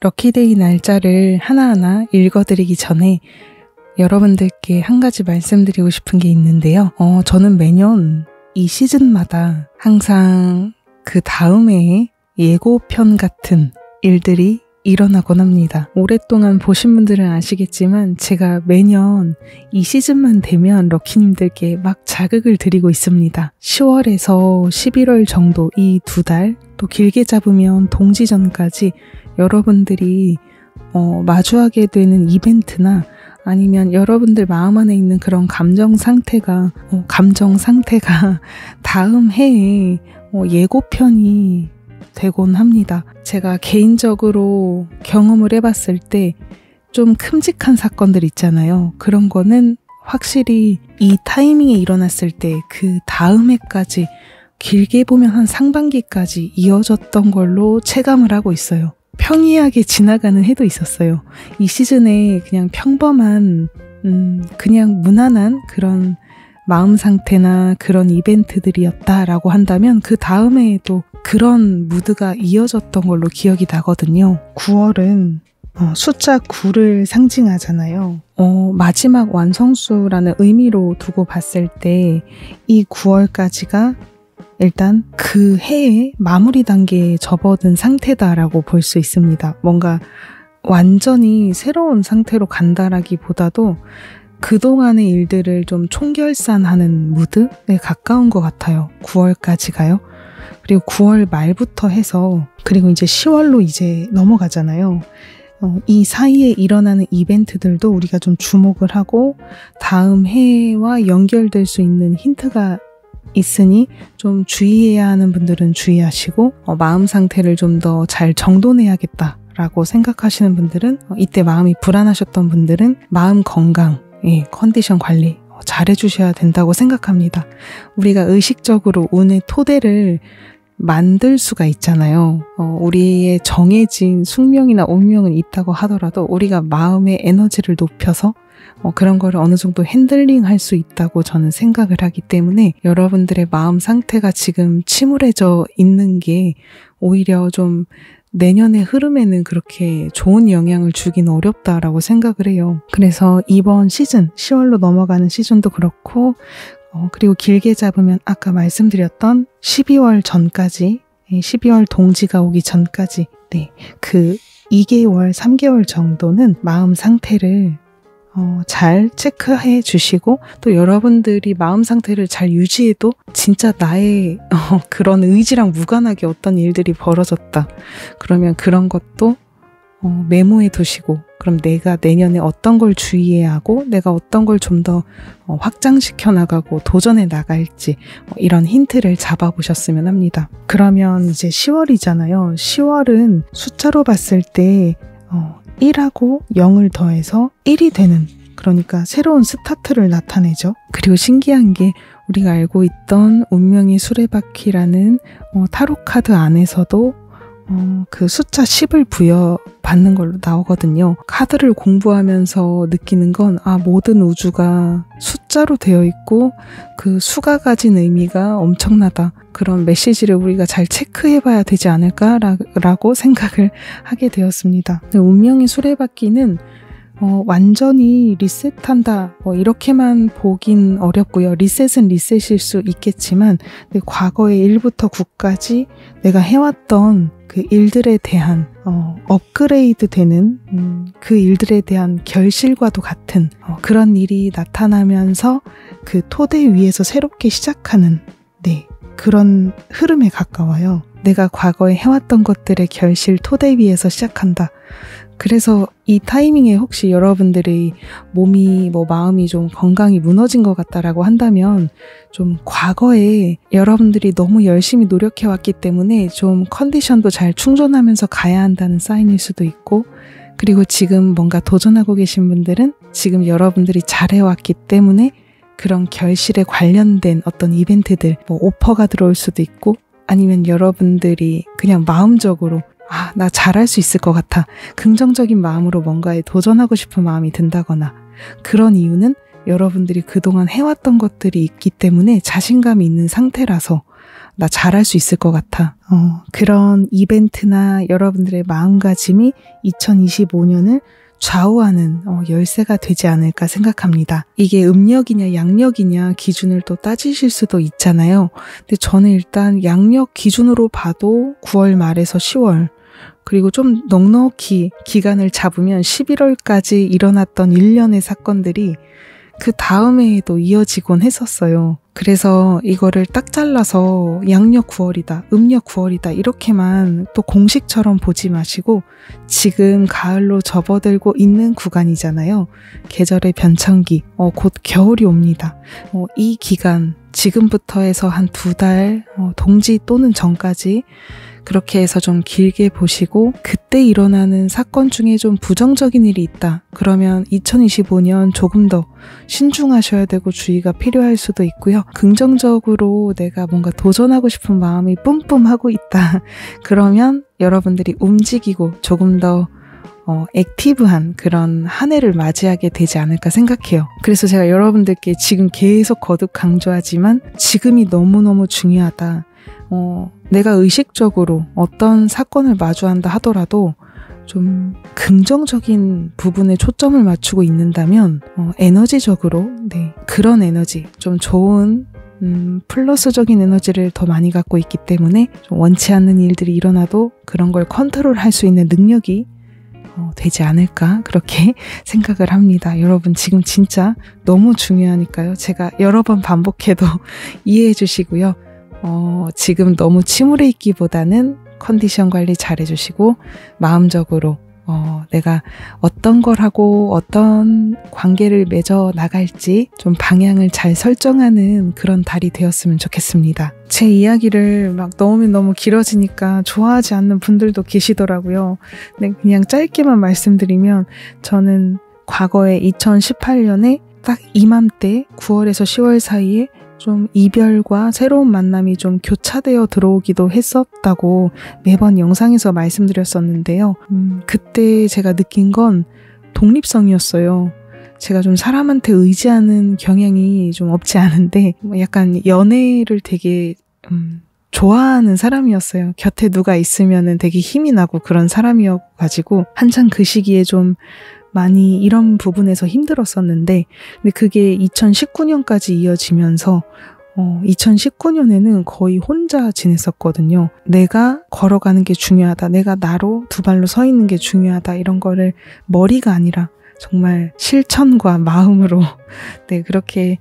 럭키데이 날짜를 하나하나 읽어드리기 전에 여러분들께 한 가지 말씀드리고 싶은 게 있는데요. 저는 매년 이 시즌마다 항상 그 다음에 예고편 같은 일들이 일어나곤 합니다. 오랫동안 보신 분들은 아시겠지만 제가 매년 이 시즌만 되면 럭키님들께 막 자극을 드리고 있습니다. 10월에서 11월 정도 이 2달, 또 길게 잡으면 동지전까지 여러분들이 마주하게 되는 이벤트나 아니면 여러분들 마음 안에 있는 그런 감정 상태가 다음 해에 예고편이 되곤 합니다. 제가 개인적으로 경험을 해봤을 때 좀 큼직한 사건들 있잖아요. 그런 거는 확실히 이 타이밍에 일어났을 때 그 다음 해까지 길게 보면 한 상반기까지 이어졌던 걸로 체감을 하고 있어요. 평이하게 지나가는 해도 있었어요. 이 시즌에 그냥 평범한 그냥 무난한 그런 마음 상태나 그런 이벤트들이었다라고 한다면 그 다음에도 그런 무드가 이어졌던 걸로 기억이 나거든요. 9월은 숫자 9를 상징하잖아요. 마지막 완성수라는 의미로 두고 봤을 때 이 9월까지가 일단 그 해의 마무리 단계에 접어든 상태다라고 볼 수 있습니다. 뭔가 완전히 새로운 상태로 간다라기보다도 그동안의 일들을 좀 총결산하는 무드에 가까운 것 같아요. 9월까지가요. 그리고 9월 말부터 해서 그리고 이제 10월로 이제 넘어가잖아요. 이 사이에 일어나는 이벤트들도 우리가 좀 주목을 하고 다음 해와 연결될 수 있는 힌트가 있으니 좀 주의해야 하는 분들은 주의하시고 마음 상태를 좀 더 잘 정돈해야겠다라고 생각하시는 분들은 이때 마음이 불안하셨던 분들은 마음 건강, 컨디션 관리 잘해주셔야 된다고 생각합니다. 우리가 의식적으로 운의 토대를 만들 수가 있잖아요. 우리의 정해진 숙명이나 운명은 있다고 하더라도 우리가 마음의 에너지를 높여서 그런 거를 어느 정도 핸들링 할 수 있다고 저는 생각을 하기 때문에 여러분들의 마음 상태가 지금 침울해져 있는 게 오히려 좀 내년의 흐름에는 그렇게 좋은 영향을 주긴 어렵다라고 생각을 해요. 그래서 이번 시즌, 10월로 넘어가는 시즌도 그렇고 그리고 길게 잡으면 아까 말씀드렸던 12월 전까지 12월 동지가 오기 전까지 그 2개월, 3개월 정도는 마음 상태를 잘 체크해 주시고 또 여러분들이 마음 상태를 잘 유지해도 진짜 나의 그런 의지랑 무관하게 어떤 일들이 벌어졌다. 그러면 그런 것도 메모해 두시고 그럼 내가 내년에 어떤 걸 주의해야 하고 내가 어떤 걸 좀 더 확장시켜 나가고 도전해 나갈지 이런 힌트를 잡아보셨으면 합니다. 그러면 이제 10월이잖아요. 10월은 숫자로 봤을 때 1하고 0을 더해서 1이 되는 그러니까 새로운 스타트를 나타내죠. 그리고 신기한 게 우리가 알고 있던 운명의 수레바퀴라는 타로 카드 안에서도 그 숫자 10을 부여받는 걸로 나오거든요. 카드를 공부하면서 느끼는 건 모든 우주가 숫자로 되어 있고 그 수가 가진 의미가 엄청나다. 그런 메시지를 우리가 잘 체크해봐야 되지 않을까라고 생각을 하게 되었습니다. 운명의 수레바퀴는 완전히 리셋한다 이렇게만 보긴 어렵고요. 리셋은 리셋일 수 있겠지만 과거의 1부터 9까지 내가 해왔던 그 일들에 대한 업그레이드 되는 그 일들에 대한 결실과도 같은 그런 일이 나타나면서 그 토대 위에서 새롭게 시작하는 그런 흐름에 가까워요. 내가 과거에 해왔던 것들의 결실 토대 위에서 시작한다. 그래서 이 타이밍에 혹시 여러분들의 몸이 마음이 좀 건강이 무너진 것 같다라고 한다면 좀 과거에 여러분들이 너무 열심히 노력해왔기 때문에 좀 컨디션도 잘 충전하면서 가야 한다는 사인일 수도 있고 그리고 지금 뭔가 도전하고 계신 분들은 지금 여러분들이 잘해왔기 때문에 그런 결실에 관련된 어떤 이벤트들 오퍼가 들어올 수도 있고 아니면 여러분들이 그냥 마음적으로 나 잘할 수 있을 것 같아. 긍정적인 마음으로 뭔가에 도전하고 싶은 마음이 든다거나 그런 이유는 여러분들이 그동안 해왔던 것들이 있기 때문에 자신감이 있는 상태라서 나 잘할 수 있을 것 같아. 그런 이벤트나 여러분들의 마음가짐이 2025년을 좌우하는 열쇠가 되지 않을까 생각합니다. 이게 음력이냐 양력이냐 기준을 또 따지실 수도 있잖아요. 근데 저는 일단 양력 기준으로 봐도 9월 말에서 10월, 그리고 좀 넉넉히 기간을 잡으면 11월까지 일어났던 일련의 사건들이 그 다음 해에도 이어지곤 했었어요. 그래서 이거를 딱 잘라서 양력 9월이다, 음력 9월이다 이렇게만 또 공식처럼 보지 마시고 지금 가을로 접어들고 있는 구간이잖아요. 계절의 변천기, 곧 겨울이 옵니다. 이 기간, 지금부터 해서 한 2달, 동지 또는 전까지 그렇게 해서 좀 길게 보시고 그때 일어나는 사건 중에 좀 부정적인 일이 있다. 그러면 2025년 조금 더 신중하셔야 되고 주의가 필요할 수도 있고요. 긍정적으로 내가 뭔가 도전하고 싶은 마음이 뿜뿜하고 있다. 그러면 여러분들이 움직이고 조금 더 액티브한 그런 한 해를 맞이하게 되지 않을까 생각해요. 그래서 제가 여러분들께 지금 계속 거듭 강조하지만 지금이 너무너무 중요하다. 내가 의식적으로 어떤 사건을 마주한다 하더라도 좀 긍정적인 부분에 초점을 맞추고 있는다면 에너지적으로 그런 에너지, 좀 좋은 플러스적인 에너지를 더 많이 갖고 있기 때문에 좀 원치 않는 일들이 일어나도 그런 걸 컨트롤할 수 있는 능력이 되지 않을까 그렇게 생각을 합니다. 여러분 지금 진짜 너무 중요하니까요. 제가 여러 번 반복해도 이해해 주시고요. 지금 너무 침울해 있기보다는 컨디션 관리 잘 해주시고 마음적으로 내가 어떤 걸 하고 어떤 관계를 맺어 나갈지 좀 방향을 잘 설정하는 그런 달이 되었으면 좋겠습니다. 제 이야기를 막 넣으면 너무 길어지니까 좋아하지 않는 분들도 계시더라고요. 근데 그냥 짧게만 말씀드리면 저는 과거에 2018년에 딱 이맘때 9월에서 10월 사이에 좀 이별과 새로운 만남이 좀 교차되어 들어오기도 했었다고 매번 영상에서 말씀드렸었는데요. 그때 제가 느낀 건 독립성이었어요. 제가 좀 사람한테 의지하는 경향이 좀 없지 않은데 약간 연애를 되게 좋아하는 사람이었어요. 곁에 누가 있으면은 되게 힘이 나고 그런 사람이어가지고 한창 그 시기에 좀 많이 이런 부분에서 힘들었었는데 근데 그게 2019년까지 이어지면서 2019년에는 거의 혼자 지냈었거든요. 내가 걸어가는 게 중요하다. 내가 나로 두 발로 서 있는 게 중요하다. 이런 거를 머리가 아니라 정말 실천과 마음으로 그렇게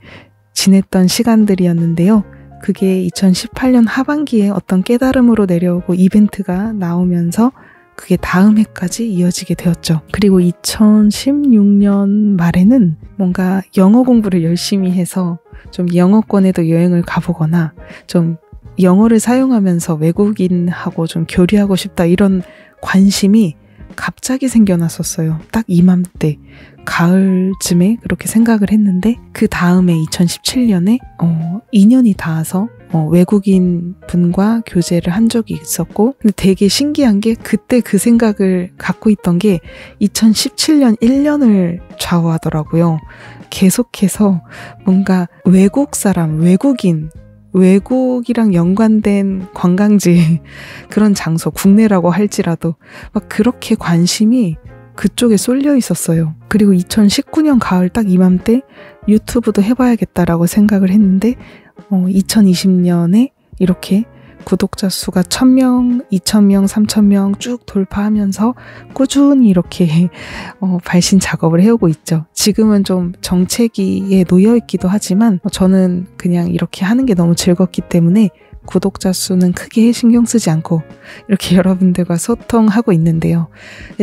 지냈던 시간들이었는데요. 그게 2018년 하반기에 어떤 깨달음으로 내려오고 이벤트가 나오면서 그게 다음 해까지 이어지게 되었죠. 그리고 2016년 말에는 뭔가 영어 공부를 열심히 해서 좀 영어권에도 여행을 가보거나 좀 영어를 사용하면서 외국인하고 좀 교류하고 싶다 이런 관심이 갑자기 생겨났었어요. 딱 이맘때 가을쯤에 그렇게 생각을 했는데 그 다음에 2017년에 2년이 닿아서 외국인 분과 교제를 한 적이 있었고 근데 되게 신기한 게 그때 그 생각을 갖고 있던 게 2017년 1년을 좌우하더라고요. 계속해서 뭔가 외국 사람, 외국이랑 연관된 관광지 그런 장소, 국내라고 할지라도 막 그렇게 관심이 그쪽에 쏠려 있었어요. 그리고 2019년 가을 딱 이맘때 유튜브도 해봐야겠다라고 생각을 했는데 2020년에 이렇게 구독자 수가 1000명, 2000명, 3000명 쭉 돌파하면서 꾸준히 이렇게 발신 작업을 해오고 있죠. 지금은 좀 정체기에 놓여있기도 하지만 저는 그냥 이렇게 하는 게 너무 즐겁기 때문에 구독자 수는 크게 신경 쓰지 않고 이렇게 여러분들과 소통하고 있는데요.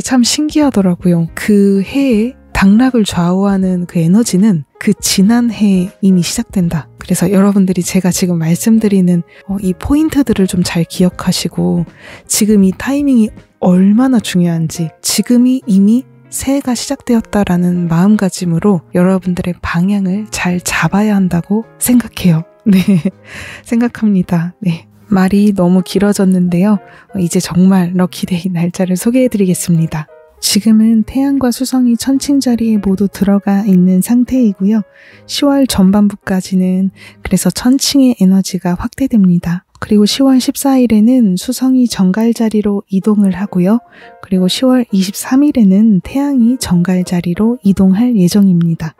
참 신기하더라고요. 그 해에 당락을 좌우하는 그 에너지는 그 지난 해에 이미 시작된다. 그래서 여러분들이 제가 지금 말씀드리는 이 포인트들을 좀 잘 기억하시고 지금 이 타이밍이 얼마나 중요한지 지금이 이미 새해가 시작되었다라는 마음가짐으로 여러분들의 방향을 잘 잡아야 한다고 생각해요. 네, 생각합니다. 네. 말이 너무 길어졌는데요. 이제 정말 럭키데이 날짜를 소개해드리겠습니다. 지금은 태양과 수성이 천칭자리에 모두 들어가 있는 상태이고요. 10월 전반부까지는 그래서 천칭의 에너지가 확대됩니다. 그리고 10월 14일에는 수성이 정갈자리로 이동을 하고요. 그리고 10월 23일에는 태양이 정갈자리로 이동할 예정입니다.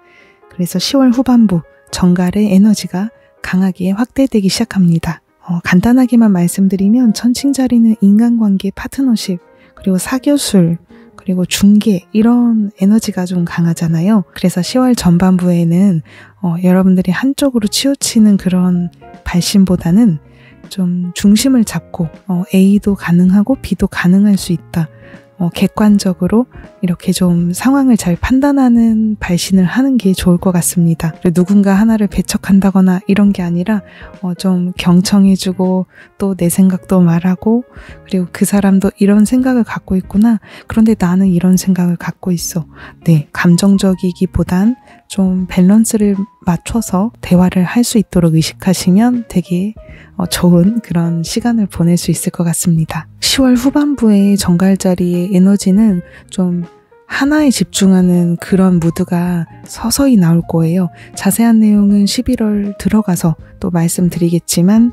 그래서 10월 후반부 정갈의 에너지가 강하게 확대되기 시작합니다. 간단하게만 말씀드리면 천칭자리는 인간관계, 파트너십, 그리고 사교술, 그리고 중개 이런 에너지가 좀 강하잖아요. 그래서 10월 전반부에는 여러분들이 한쪽으로 치우치는 그런 발심보다는 좀 중심을 잡고 A도 가능하고 B도 가능할 수 있다. 객관적으로 이렇게 좀 상황을 잘 판단하는 발신을 하는 게 좋을 것 같습니다. 누군가 하나를 배척한다거나 이런 게 아니라 좀 경청해주고 또 내 생각도 말하고 그리고 그 사람도 이런 생각을 갖고 있구나. 그런데 나는 이런 생각을 갖고 있어. 네, 감정적이기보단 좀 밸런스를 맞춰서 대화를 할 수 있도록 의식하시면 되게 좋은 그런 시간을 보낼 수 있을 것 같습니다. 10월 후반부의 정갈자리의 에너지는 좀 하나에 집중하는 그런 무드가 서서히 나올 거예요. 자세한 내용은 11월 들어가서 또 말씀드리겠지만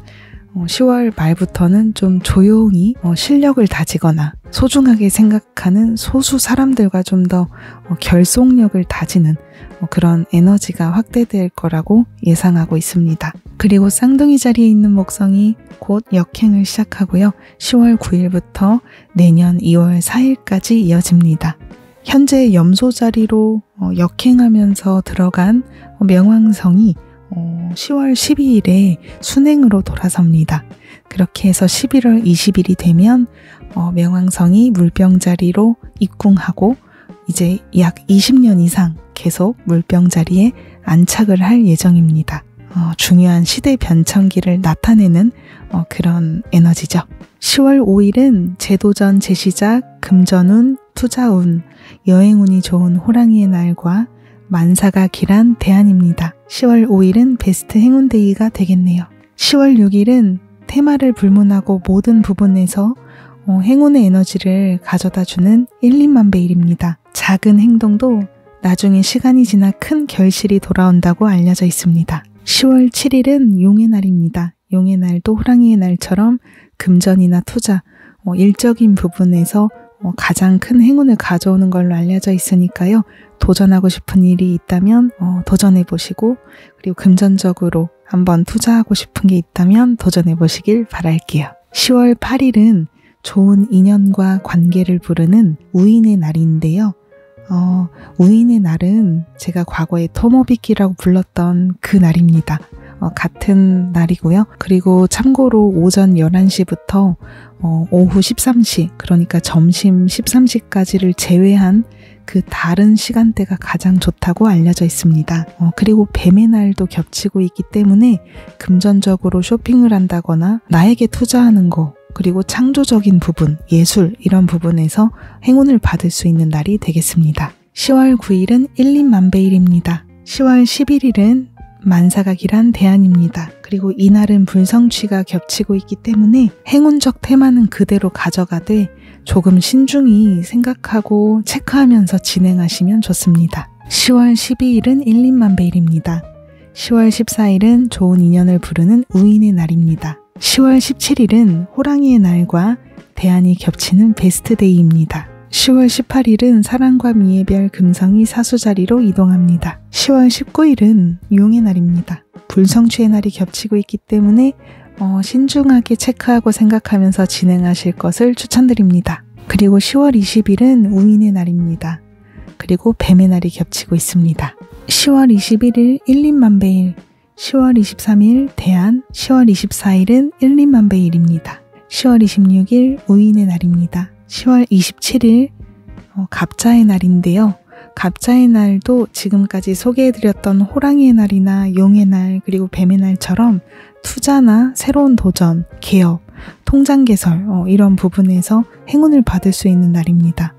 10월 말부터는 좀 조용히 실력을 다지거나 소중하게 생각하는 소수 사람들과 좀 더 결속력을 다지는 그런 에너지가 확대될 거라고 예상하고 있습니다. 그리고 쌍둥이 자리에 있는 목성이 곧 역행을 시작하고요. 10월 9일부터 내년 2월 4일까지 이어집니다. 현재 염소 자리로 역행하면서 들어간 명왕성이 10월 12일에 순행으로 돌아섭니다. 그렇게 해서 11월 20일이 되면 명왕성이 물병 자리로 입궁하고 이제 약 20년 이상 계속 물병 자리에 안착을 할 예정입니다. 중요한 시대 변천기를 나타내는 그런 에너지죠. 10월 5일은 재도전, 재시작, 금전운, 투자운, 여행운이 좋은 호랑이의 날과 만사가 길한 대안입니다. 10월 5일은 베스트 행운데이가 되겠네요. 10월 6일은 테마를 불문하고 모든 부분에서 행운의 에너지를 가져다주는 1, 2만배일입니다. 작은 행동도 나중에 시간이 지나 큰 결실이 돌아온다고 알려져 있습니다. 10월 7일은 용의 날입니다. 용의 날도 호랑이의 날처럼 금전이나 투자, 일적인 부분에서 가장 큰 행운을 가져오는 걸로 알려져 있으니까요. 도전하고 싶은 일이 있다면 도전해보시고 그리고 금전적으로 한번 투자하고 싶은 게 있다면 도전해보시길 바랄게요. 10월 8일은 좋은 인연과 관계를 부르는 우인의 날인데요. 우인의 날은 제가 과거에 토모비키라고 불렀던 그 날입니다. 같은 날이고요. 그리고 참고로 오전 11시부터 오후 13시, 그러니까 점심 13시까지를 제외한 그 다른 시간대가 가장 좋다고 알려져 있습니다. 그리고 뱀의 날도 겹치고 있기 때문에 금전적으로 쇼핑을 한다거나 나에게 투자하는 거, 그리고 창조적인 부분, 예술 이런 부분에서 행운을 받을 수 있는 날이 되겠습니다. 10월 9일은 1, 2만배일입니다. 10월 11일은 만사가 길한 대안입니다. 그리고 이날은 불성취가 겹치고 있기 때문에 행운적 테마는 그대로 가져가되 조금 신중히 생각하고 체크하면서 진행하시면 좋습니다. 10월 12일은 1, 2만배일입니다. 10월 14일은 좋은 인연을 부르는 우인의 날입니다. 10월 17일은 호랑이의 날과 대안이 겹치는 베스트데이입니다. 10월 18일은 사랑과 미의 별 금성이 사수자리로 이동합니다. 10월 19일은 용의 날입니다. 불성취의 날이 겹치고 있기 때문에 신중하게 체크하고 생각하면서 진행하실 것을 추천드립니다. 그리고 10월 20일은 우인의 날입니다. 그리고 뱀의 날이 겹치고 있습니다. 10월 21일 1, 2만배일, 10월 23일 대안, 10월 24일은 1, 2만배일입니다. 10월 26일 우인의 날입니다. 10월 27일 갑자의 날인데요. 갑자의 날도 지금까지 소개해드렸던 호랑이의 날이나 용의 날 그리고 뱀의 날처럼 투자나 새로운 도전, 개업, 통장 개설 이런 부분에서 행운을 받을 수 있는 날입니다.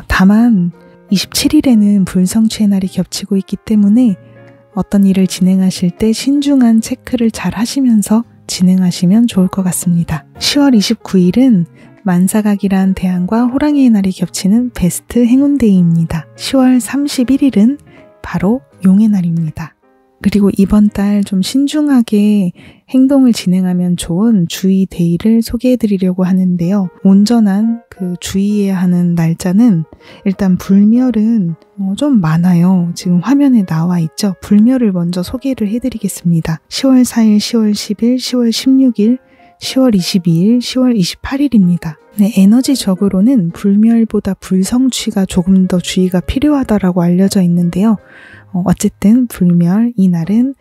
다만 27일에는 불성취의 날이 겹치고 있기 때문에 어떤 일을 진행하실 때 신중한 체크를 잘 하시면서 진행하시면 좋을 것 같습니다. 10월 29일은 만사가 길한 대안과 호랑이의 날이 겹치는 베스트 행운데이입니다. 10월 31일은 바로 용의 날입니다. 그리고 이번 달 좀 신중하게 행동을 진행하면 좋은 주의 데이를 소개해 드리려고 하는데요. 온전한 그 주의해야 하는 날짜는 일단 불멸은 좀 많아요. 지금 화면에 나와 있죠. 불멸을 먼저 소개를 해드리겠습니다. 10월 4일, 10월 10일, 10월 16일, 10월 22일, 10월 28일입니다. 네, 에너지적으로는 불멸보다 불성취가 조금 더 주의가 필요하다라고 알려져 있는데요. 어쨌든 불멸 이날은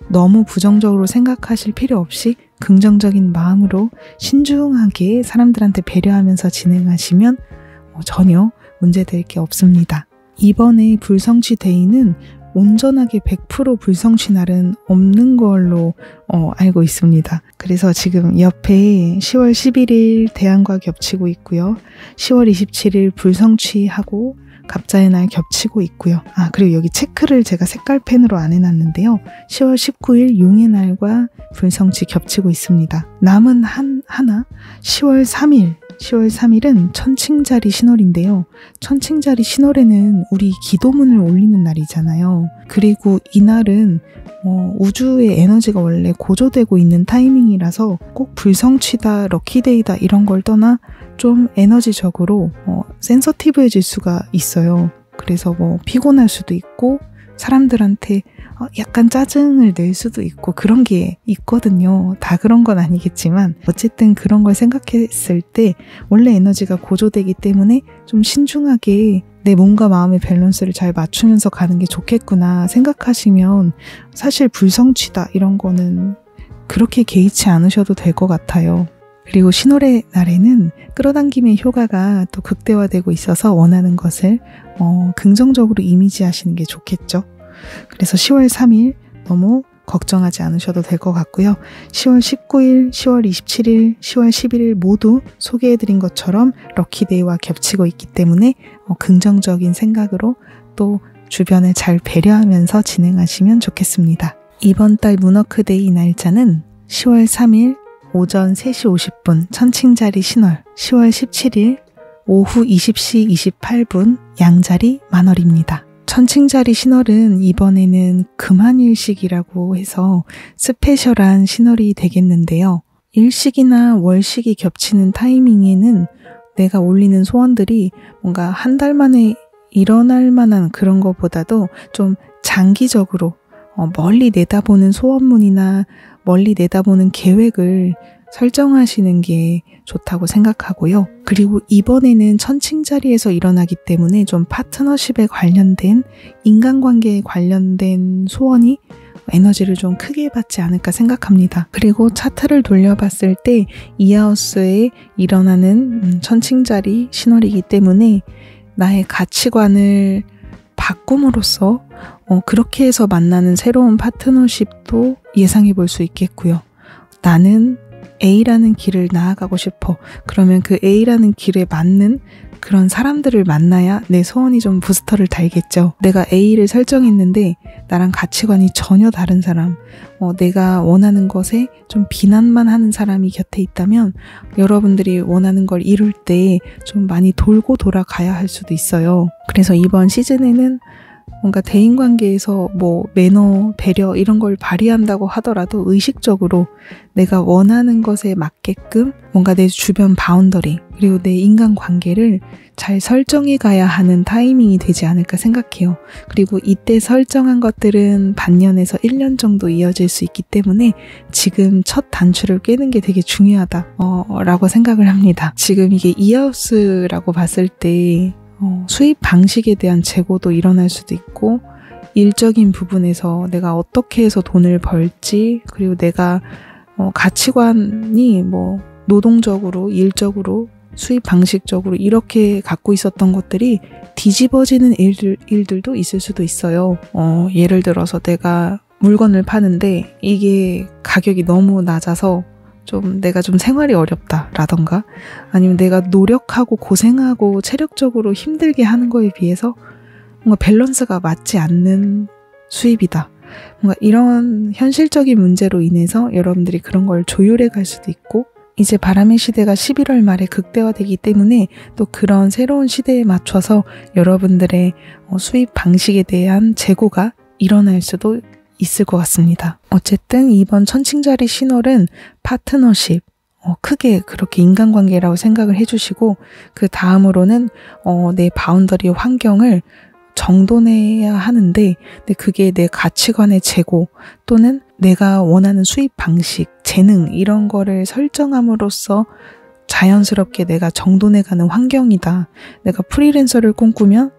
너무 부정적으로 생각하실 필요 없이 긍정적인 마음으로 신중하게 사람들한테 배려하면서 진행하시면 전혀 문제될 게 없습니다. 이번에 불성취 데이는 온전하게 100% 불성취 날은 없는 걸로 알고 있습니다. 그래서 지금 옆에 10월 11일 대안과 겹치고 있고요. 10월 27일 불성취하고 갑자의 날 겹치고 있고요. 그리고 여기 체크를 제가 색깔 펜으로 안 해놨는데요. 10월 19일 용의 날과 불성취 겹치고 있습니다. 남은 하나 10월 3일 10월 3일은 천칭자리 신월인데요. 천칭자리 신월에는 우리 기도문을 올리는 날이잖아요. 그리고 이날은 우주의 에너지가 원래 고조되고 있는 타이밍이라서 꼭 불성취다, 럭키데이다 이런 걸 떠나 좀 에너지적으로 센서티브해질 수가 있어요. 그래서 피곤할 수도 있고 사람들한테 약간 짜증을 낼 수도 있고 그런 게 있거든요. 다 그런 건 아니겠지만 어쨌든 그런 걸 생각했을 때 원래 에너지가 고조되기 때문에 좀 신중하게 내 몸과 마음의 밸런스를 잘 맞추면서 가는 게 좋겠구나 생각하시면 사실 불성취다 이런 거는 그렇게 개의치 않으셔도 될 것 같아요. 그리고 신월의 날에는 끌어당김의 효과가 또 극대화되고 있어서 원하는 것을 긍정적으로 이미지하시는 게 좋겠죠. 그래서 10월 3일 너무 걱정하지 않으셔도 될 것 같고요. 10월 19일, 10월 27일, 10월 11일 모두 소개해드린 것처럼 럭키데이와 겹치고 있기 때문에 긍정적인 생각으로 또 주변을 잘 배려하면서 진행하시면 좋겠습니다. 이번 달 문워크데이 날짜는 10월 3일 오전 3시 50분 천칭자리 신월, 10월 17일 오후 20시 28분 양자리 만월입니다. 천칭자리 신월은 이번에는 금한일식이라고 해서 스페셜한 신월이 되겠는데요. 일식이나 월식이 겹치는 타이밍에는 내가 올리는 소원들이 뭔가 한 달 만에 일어날 만한 그런 것보다도 좀 장기적으로 멀리 내다보는 소원문이나 멀리 내다보는 계획을 설정하시는 게 좋다고 생각하고요. 그리고 이번에는 천칭자리에서 일어나기 때문에 좀 파트너십에 관련된 인간관계에 관련된 소원이 에너지를 좀 크게 받지 않을까 생각합니다. 그리고 차트를 돌려봤을 때 이하우스에 일어나는 천칭자리 신월이기 때문에 나의 가치관을 바꿈으로써 그렇게 해서 만나는 새로운 파트너십도 예상해 볼 수 있겠고요. 나는 A라는 길을 나아가고 싶어. 그러면 그 A라는 길에 맞는 그런 사람들을 만나야 내 소원이 좀 부스터를 달겠죠. 내가 A를 설정했는데 나랑 가치관이 전혀 다른 사람, 내가 원하는 것에 좀 비난만 하는 사람이 곁에 있다면 여러분들이 원하는 걸 이룰 때 좀 많이 돌고 돌아가야 할 수도 있어요. 그래서 이번 시즌에는 뭔가 대인관계에서 매너, 배려 이런 걸 발휘한다고 하더라도 의식적으로 내가 원하는 것에 맞게끔 뭔가 내 주변 바운더리 그리고 내 인간관계를 잘 설정해 가야 하는 타이밍이 되지 않을까 생각해요. 그리고 이때 설정한 것들은 반년에서 1년 정도 이어질 수 있기 때문에 지금 첫 단추를 꿰는 게 되게 중요하다 라고 생각을 합니다. 지금 이게 이하우스라고 봤을 때 수입 방식에 대한 재고도 일어날 수도 있고 일적인 부분에서 내가 어떻게 해서 돈을 벌지 그리고 내가 가치관이 노동적으로 일적으로 수입 방식적으로 이렇게 갖고 있었던 것들이 뒤집어지는 일들도 있을 수도 있어요. 예를 들어서 내가 물건을 파는데 이게 가격이 너무 낮아서 내가 좀 생활이 어렵다라던가 아니면 내가 노력하고 고생하고 체력적으로 힘들게 하는 거에 비해서 뭔가 밸런스가 맞지 않는 수입이다. 뭔가 이런 현실적인 문제로 인해서 여러분들이 그런 걸 조율해 갈 수도 있고 이제 바람의 시대가 11월 말에 극대화되기 때문에 또 그런 새로운 시대에 맞춰서 여러분들의 수입 방식에 대한 재고가 일어날 수도 있을 것 같습니다. 어쨌든 이번 천칭자리 신월은 파트너십, 크게 그렇게 인간관계라고 생각을 해주시고, 그 다음으로는 내 바운더리 환경을 정돈해야 하는데, 근데 그게 내 가치관의 재고 또는 내가 원하는 수입 방식, 재능 이런 거를 설정함으로써 자연스럽게 내가 정돈해가는 환경이다. 내가 프리랜서를 꿈꾸면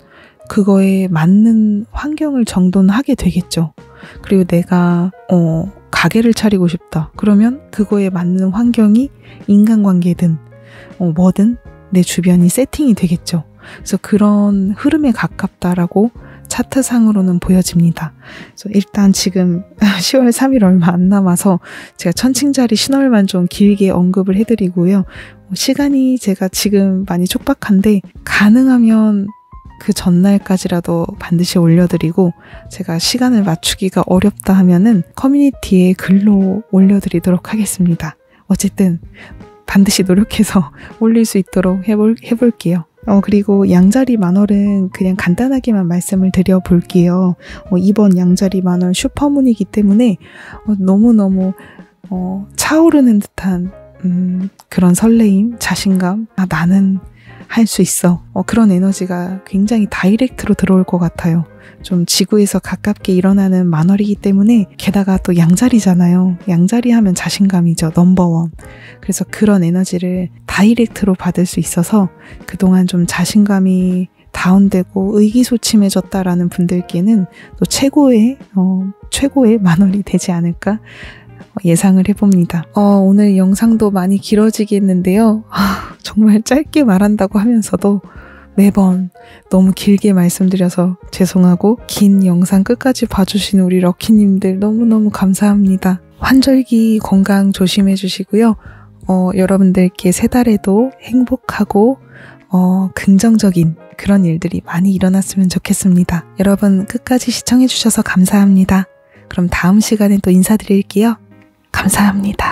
그거에 맞는 환경을 정돈하게 되겠죠. 그리고 내가 가게를 차리고 싶다. 그러면 그거에 맞는 환경이 인간관계든 뭐든 내 주변이 세팅이 되겠죠. 그래서 그런 흐름에 가깝다라고 차트상으로는 보여집니다. 그래서 일단 지금 10월 3일 얼마 안 남아서 제가 천칭자리 신월만 좀 길게 언급을 해드리고요. 시간이 제가 지금 많이 촉박한데 가능하면 그 전날까지라도 반드시 올려드리고, 제가 시간을 맞추기가 어렵다 하면은 커뮤니티에 글로 올려드리도록 하겠습니다. 어쨌든 반드시 노력해서 올릴 수 있도록 해볼게요. 그리고 양자리 만월은 그냥 간단하게만 말씀을 드려볼게요. 이번 양자리 만월 슈퍼문이기 때문에 너무너무 차오르는 듯한 그런 설레임, 자신감, 나는 할 수 있어. 그런 에너지가 굉장히 다이렉트로 들어올 것 같아요. 좀 지구에서 가깝게 일어나는 만월이기 때문에, 게다가 또 양자리잖아요. 양자리 하면 자신감이죠. 넘버원. 그래서 그런 에너지를 다이렉트로 받을 수 있어서 그동안 좀 자신감이 다운되고 의기소침해졌다라는 분들께는 또 최고의 만월이 되지 않을까 예상을 해봅니다. 오늘 영상도 많이 길어지겠는데요. 정말 짧게 말한다고 하면서도 매번 너무 길게 말씀드려서 죄송하고, 긴 영상 끝까지 봐주신 우리 럭키님들 너무너무 감사합니다. 환절기 건강 조심해 주시고요. 여러분들께 새 달에도 행복하고 긍정적인 그런 일들이 많이 일어났으면 좋겠습니다. 여러분 끝까지 시청해 주셔서 감사합니다. 그럼 다음 시간에 또 인사드릴게요. 감사합니다.